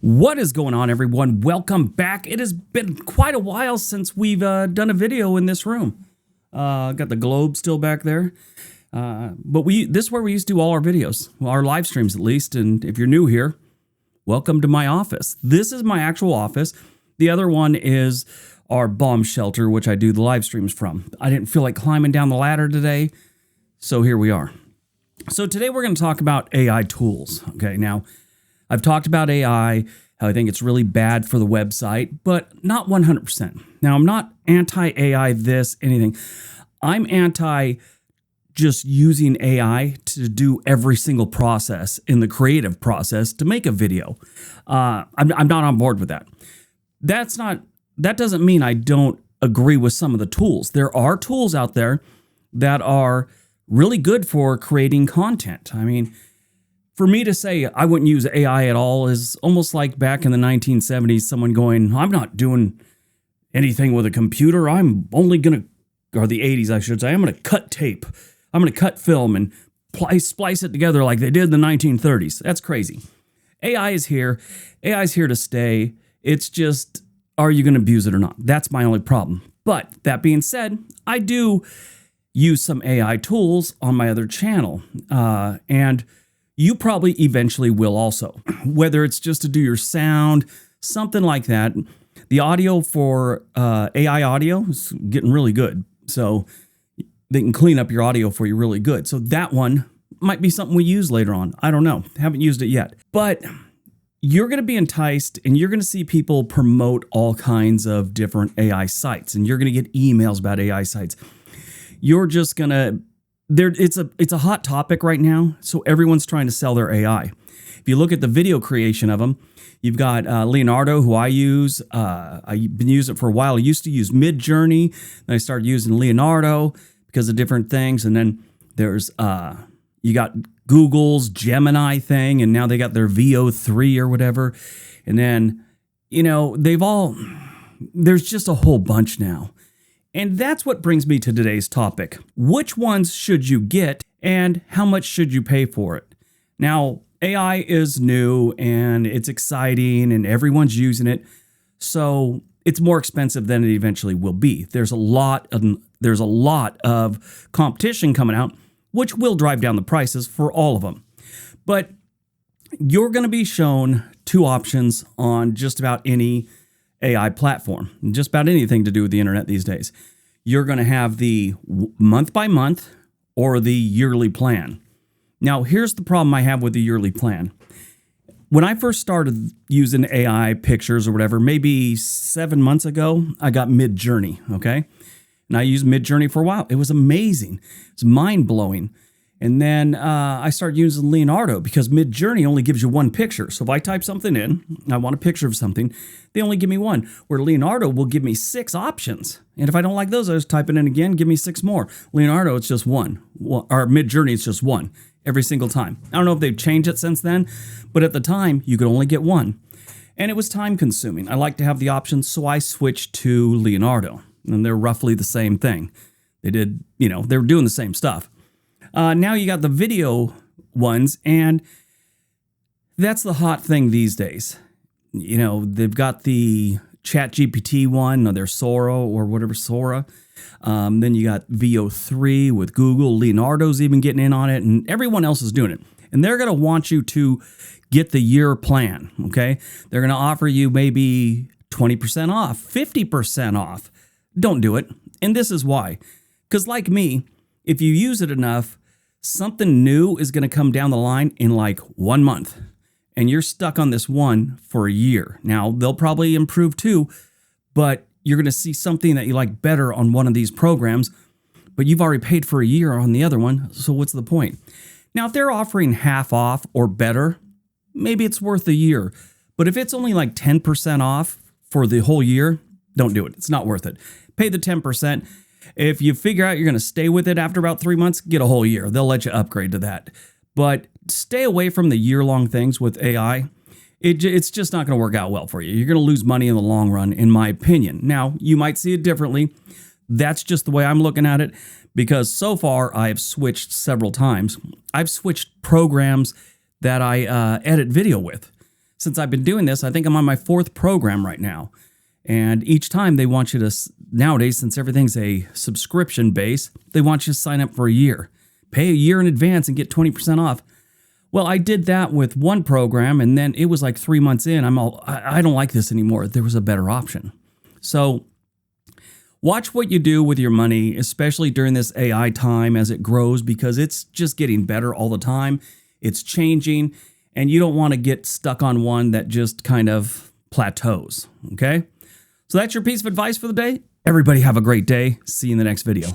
What is going on, everyone? Welcome back. It has been quite a while since we've done a video in this room. Got the globe still back there. But this is where we used to do all our videos, our live streams at least. And if you're new here, welcome to my office. This is my actual office. The other one is our bomb shelter, which I do the live streams from. I didn't feel like climbing down the ladder today, so here we are. So today we're going to talk about AI tools. Okay, now I've talked about AI, how I think it's really bad for the website, but not 100%. Now, I'm not anti-AI this, anything. I'm anti just using AI to do every single process in the creative process to make a video. I'm not on board with that. That doesn't mean I don't agree with some of the tools. There are tools out there that are really good for creating content. I mean, for me to say I wouldn't use AI at all is almost like back in the 1970s, someone going, I'm not doing anything with a computer. I'm only going to, or the 80s, I should say, I'm going to cut tape. I'm going to cut film and splice it together like they did in the 1930s. That's crazy. AI is here. AI is here to stay. It's just, are you going to abuse it or not? That's my only problem. But that being said, I do use some AI tools on my other channel. And you probably eventually will also, whether it's just to do your sound, something like that. The audio for AI audio is getting really good. So they can clean up your audio for you really good. So that one might be something we use later on. I don't know. Haven't used it yet. But you're going to be enticed and you're going to see people promote all kinds of different AI sites. And you're going to get emails about AI sites. You're just going to... It's a hot topic right now, so everyone's trying to sell their AI. If you look at the video creation of them, you've got Leonardo, who I use. I've been using it for a while. I used to use Midjourney, then I started using Leonardo because of different things. And then there's you got Google's Gemini thing, and now they got their VO3 or whatever. And then, there's just a whole bunch now. And that's what brings me to today's topic. Which ones should you get and how much should you pay for it? Now, AI is new and it's exciting and everyone's using it. So it's more expensive than it eventually will be. There's a lot of competition coming out, which will drive down the prices for all of them. But you're going to be shown two options on just about any AI platform, just about anything to do with the internet these days. You're going to have the month by month or the yearly plan. Now, here's the problem I have with the yearly plan. When I first started using AI pictures or whatever, maybe 7 months ago, I got Midjourney, okay? And I used Midjourney for a while. It was amazing. It's mind-blowing. And then I started using Leonardo because Midjourney only gives you one picture. So if I type something in, I want a picture of something, they only give me one. Where Leonardo will give me 6 options. And if I don't like those, I just type it in again, give me 6 more. Leonardo, it's just one. Or Midjourney, it's just one every single time. I don't know if they've changed it since then, but at the time, you could only get one. And it was time consuming. I like to have the options, so I switched to Leonardo. And they're roughly the same thing. They were doing the same stuff. Now you got the video ones, and that's the hot thing these days. They've got the ChatGPT one, or their Sora or whatever, Sora. Then you got VO3 with Google. Leonardo's even getting in on it, and everyone else is doing it. And they're going to want you to get the year plan, okay? They're going to offer you maybe 20% off, 50% off. Don't do it. And this is why. Because like me, if you use it enough, something new is going to come down the line in like 1 month. And you're stuck on this one for a year. Now, they'll probably improve too, but you're going to see something that you like better on one of these programs, but you've already paid for a year on the other one, so what's the point? Now, if they're offering half off or better, maybe it's worth a year. But if it's only like 10% off for the whole year, don't do it. It's not worth it. Pay the 10%. If you figure out you're going to stay with it after about 3 months, get a whole year. They'll let you upgrade to that. But stay away from the year-long things with AI. It's just not going to work out well for you. You're going to lose money in the long run, in my opinion. Now, you might see it differently. That's just the way I'm looking at it, because so far I have switched several times. I've switched programs that I edit video with. since I've been doing this, I think I'm on my 4th program right now. And each time they want you to, nowadays, since everything's a subscription base, they want you to sign up for a year. Pay a year in advance and get 20% off. Well, I did that with one program, and then it was like 3 months in. I don't like this anymore. There was a better option. So watch what you do with your money, especially during this AI time as it grows, because it's just getting better all the time. It's changing, and you don't want to get stuck on one that just kind of plateaus, okay? So that's your piece of advice for the day. Everybody have a great day. See you in the next video.